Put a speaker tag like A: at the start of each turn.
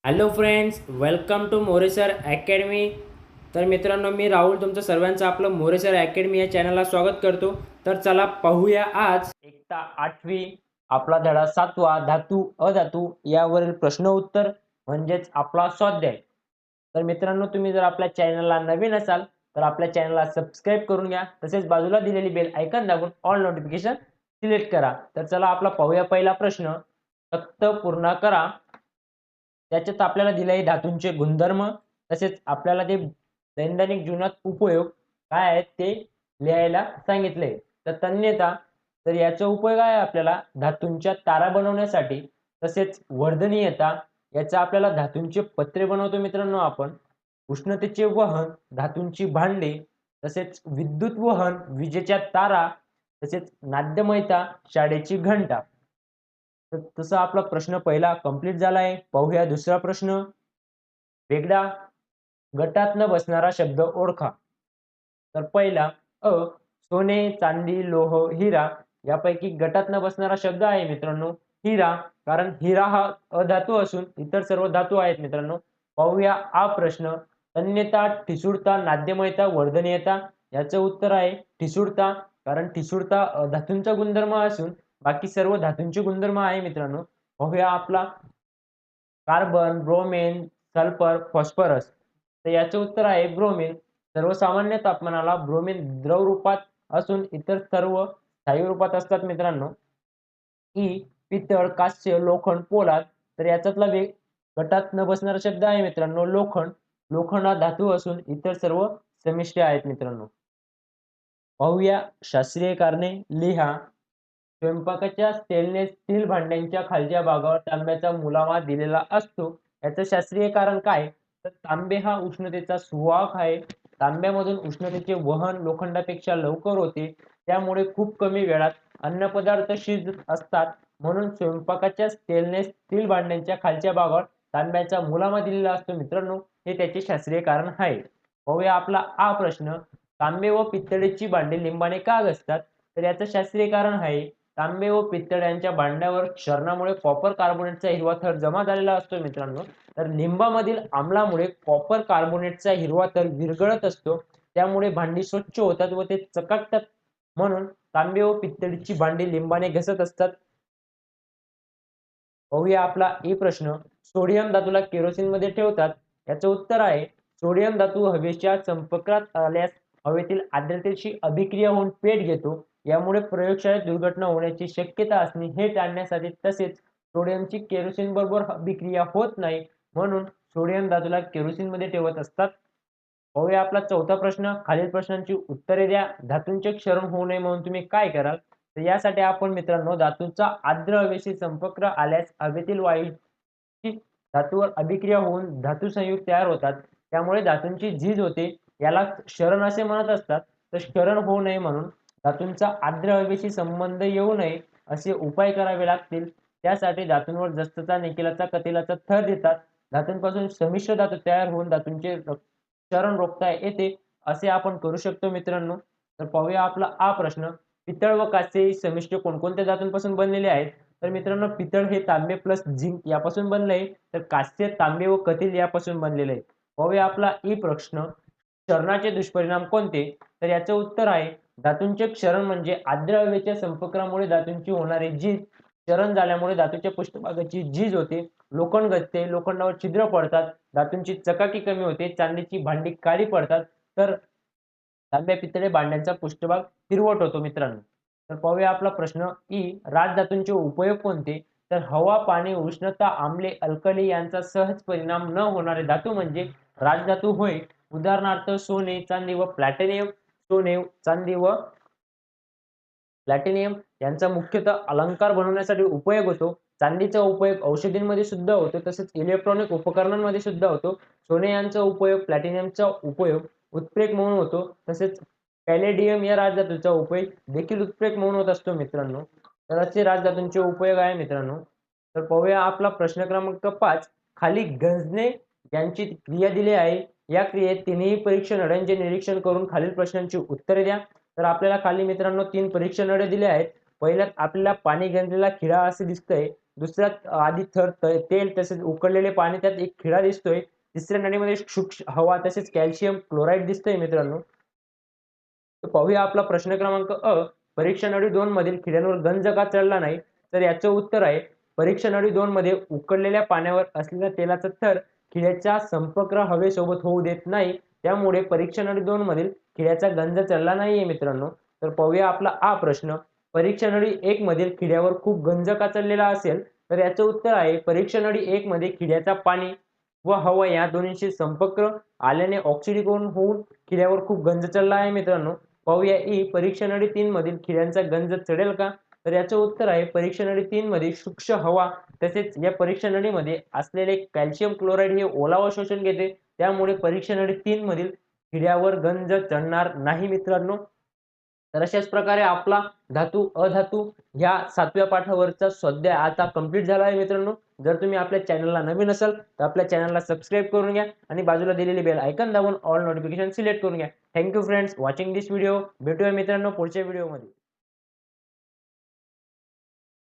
A: Hello friends, welcome to Moresar academy. तर मित्रांनो, मी राहुल तुमचं सर्वांचं आपलं मोरेसर अकॅडमी या चॅनलला स्वागत करतो. तर चला पाहूया आज इयत्ता 8वी आपला धडा 7वा धातू अधातू यावरील प्रश्न उत्तर म्हणजेच आपला स्वाध्याय. तर मित्रांनो, तुम्ही जर आपल्या चॅनलला नवीन असाल तर आपल्या चॅनलला सबस्क्राईब करून घ्या. तसेच बाजूला दिलेली बेल आयकॉन दाबून ऑल नोटिफिकेशन सिलेक्ट करा. तर चला आपला पाहूया पहिला प्रश्न. तक्त पूर्ण करा. त्याच्यात आपल्याला दिलं आहे धातूंचे गुणधर्म, तसेच आपल्याला ते दैनंदिन जीवनात उपयोग काय आहेत ते लिहायला सांगितले. तर तन्यता, तर याचा उपयोग आहे आपल्याला धातूंच्या तारा बनवण्यासाठी. तसेच वर्धनीयता, याचा आपल्याला धातूंचे पत्रे बनवतो मित्रांनो आपण. उष्णतेचे वहन, धातूंची भांडी, तसेच विद्युत वहन, विजेच्या तारा, तसेच नाद्यमयता, शाळेची घंटा. तर तसा आपला प्रश्न पहिला कंप्लीट झाला आहे. पाहूया दुसरा प्रश्न. वेगळा गटात न बसणारा शब्द ओळखा. तर पहिला सोने, चांदी, लोह, हिरा यापैकी गटात न बसणारा शब्द आहे मित्रांनो हिरा. कारण हिरा हा अधातू असून इतर सर्व धातू आहेत मित्रांनो. पाहूया हा प्रश्न. तन्यता, ठिसूळता, नाद्यमयता, वर्धनीयता याचं उत्तर आहे ठिसूळता. कारण ठिसूळता धातूंचा गुणधर्म असून बाकी सर्व धातूंचे गुणधर्म आहे मित्रांनो. पाहूया आपला कार्बन, ब्रोमीन, सल्फर, फॉस्फरस. तर याचं उत्तर आहे ब्रोमीन. सर्वसामान्य तापमानाला ब्रोमीन द्रव रूपात असून इतर सर्व स्थायू रूपात असतात मित्रांनो. पितळ, कांस्य, लोखंड, पोलाद. तर याच्यातला गटात न बसणारा शब्द आहे मित्रांनो लोखंड. लोखंड हा धातू असून इतर सर्व समिष्ट आहेत मित्रांनो. पाहूया शास्त्रीय कारणे लिहा. स्वयंपाकाच्या स्टेनलेस स्टील भांड्यांच्या खालच्या भागावर तांब्याचा मुलामा दिलेला असतो. याचं शास्त्रीय कारण काय? तर तांबे हा उष्णतेचा सुवाहक आहे. तांब्यामधून उष्णतेचे वहन लोखंडापेक्षा लवकर होते. त्यामुळे खूप कमी वेळात अन्नपदार्थ शिजत असतात. म्हणून स्वयंपाकाच्या स्टेनलेस स्टील भांड्यांच्या खालच्या भागावर तांब्याचा मुलामा दिलेला असतो मित्रांनो. हे त्याचे शास्त्रीय कारण आहे. पाहूया आपला हा प्रश्न. तांबे व पितळेची भांडी लिंबाने का घसतात? तर याचं शास्त्रीय कारण आहे तांबे व पितळ यांच्या भांड्यावर क्षरणामुळे कॉपर कार्बोनेटचा हिरवा थर जमा झालेला असतो मित्रांनो. तर लिंबामधील आम्लामुळे कॉपर कार्बोनेटचा हिरवा थर विरघळत असतो. त्यामुळे भांडी स्वच्छ होतात व ते चकाकतात. म्हणून तांबे व पितळीची भांडी लिंबाने घसत असतात. पाहूया आपला ए प्रश्न. सोडियम धातूला केरोसिन मध्ये ठेवतात. याचं उत्तर आहे सोडियम धातू हवेच्या संपर्कात आल्यास हवेतील आर्द्रतेशी अभिक्रिया होऊन पेट घेतो. यामुळे प्रयोगशाळेत दुर्घटना होण्याची शक्यता असणे हे टाळण्यासाठी तसेच सोडियमची केरोसिन बरोबर अभिक्रिया होत नाही म्हणून सोडियम धातूला केरोसिन मध्ये ठेवत असतात. पाहूया आपला चौथा प्रश्न. खालील प्रश्नांची उत्तरे द्या. धातूंचे क्षरण होऊ नये म्हणून तुम्ही काय कराल? तर यासाठी आपण मित्रांनो धातूचा आर्द्र हवेशी संपर्क आल्यास हवेतील वायूची धातूवर अभिक्रिया होऊन धातू संयुग तयार होतात. त्यामुळे धातूंची झीज होते. याला क्षरण असे म्हणत असतात. तर क्षरण होऊ नये म्हणून धातूंचा आर्द्र हवेशी संबंध येऊ नये असे उपाय करावे लागतील. त्यासाठी धातूंवर जस्ताचा, निकेलाचा, कथिलाचा थर देतात. धातूंपासून संमिश्र धातू तयार होऊन धातूंचे क्षरण रोखता येते असे आपण करू शकतो मित्रांनो. तर पाहूया आपला हा प्रश्न. पितळ व कांस्य ही समिष्ट कोणकोणत्या धातूंपासून बनलेले आहेत? तर मित्रांनो पितळ हे तांबे प्लस झिंक यापासून बनले आहे. तर कांस्य तांबे व कथिल यापासून बनलेले आहे. पाहूया आपला ई प्रश्न. क्षरणाचे दुष्परिणाम कोणते? तर याचे उत्तर आहे धातूंचे क्षरण म्हणजे आर्द्र हवेच्या संपर्कामुळे धातूंची होणारी झीज. क्षरण झाल्यामुळे धातूच्या पृष्ठभागाची झीज होते. लोखंड गळते, लोखंडावर छिद्र पडतात, धातूंची चकाकी कमी होते, चांदीची भांडी काळी पडतात. तर तांब्या पितळे भांड्यांचा पृष्ठभाग हिरवट होतो मित्रांनो. तर पाहूया आपला प्रश्न ई. राजधातूंचे उपयोग कोणते? तर हवा, पाणी, उष्णता, आम्ले, अल्कली यांचा सहज परिणाम न होणारे धातू म्हणजे राजधातू होय. उदाहरणार्थ सोने, चांदी व प्लॅटिनियम. सोने, चांदी व प्लॅटिनियम यांचा मुख्यतः अलंकार बनवण्यासाठी उपयोग होतो. चांदीचा उपयोग औषधींमध्ये सुद्धा होतो. तसेच इलेक्ट्रॉनिक उपकरणांमध्ये सुद्धा होतो. सोने यांचा उपयोग, प्लॅटिनियमचा उपयोग उत्प्रेरक म्हणून होतो. तसेच पॅलेडियम या राजधातूचा उपयोग देखील उत्प्रेरक म्हणून होत असतो मित्रांनो. तर असे राजधातूंचे उपयोग आहे मित्रांनो. तर पाहूया आपला प्रश्न क्रमांक 5. खाली गंजणे यांची क्रिया दिली आहे. या क्रियेत तिन्ही परीक्षण नळ्यांचे निरीक्षण करून खालील प्रश्नांची उत्तरे द्या. तर आपल्याला खाली मित्रांनो 3 परीक्षण नळे दिले आहेत. पहिल्यात आपल्याला पाणी गंजलेला खिळा असे दिसतंय. दुसऱ्यात आधी थर तेल तसेच उकळलेले पाणी, त्यात एक खिळा दिसतोय. तिसऱ्या नळीमध्ये सूक्ष्म हवा तसेच कॅल्शियम क्लोराईड दिसतंय मित्रांनो. तर पाहूया आपला प्रश्न क्रमांक परीक्षा नळी 2 मधील खिळ्यांवर गंज का चढला नाही? तर याचं उत्तर आहे, परीक्षा नळी 2 मध्ये उकळलेल्या पाण्यावर असलेला तेलाचा थर खिळ्याच्या संपर्क हवेसोबत होऊ देत नाही. त्यामुळे परीक्षा नळी 2 मधील खिळ्याचा गंज चढला नाहीये मित्रांनो. तर पाहूया आपला प्रश्न. परीक्षा नळी 1 मधील खिळ्यावर खूप गंज का चढलेला असेल? तर याचं उत्तर आहे, परीक्षा नळी 1 मध्ये खिळ्याचा पाणी व हवा या दोन्हींशी संपर्क आल्याने ऑक्सिडीकरण होऊन खिळ्यावर खूप गंज चढला आहे मित्रांनो. पाहूया परीक्षा नळी 3 मधील खिळ्यांचा गंज चढेल का? तर याचं उत्तर आहे, परीक्षा नळी 3 मध्ये सूक्ष्म हवा तसेच या परीक्षा नळीमध्ये असलेले कॅल्शियम क्लोराईड हे ओलावा शोषून घेते. त्यामुळे परीक्षा नळी 3 मधील खिळ्यावर गंज चढणार नाही मित्रांनो. तर अशाच प्रकारे आपला धातू, अधातू ह्या 7व्या पाठावरचा स्वाध्याय आता कंप्लीट झाला आहे मित्रांनो. जर तुम्ही आपल्या चॅनलला नवीन असाल तर आपल्या चॅनलला सबस्क्राईब करून घ्या आणि बाजूला दिलेली बेल आयकॉन दाबून ऑल नोटिफिकेशन सिलेक्ट करून घ्या. Thank you friends watching this video. भेटूया मित्रांनो पुढच्या व्हिडिओमध्ये.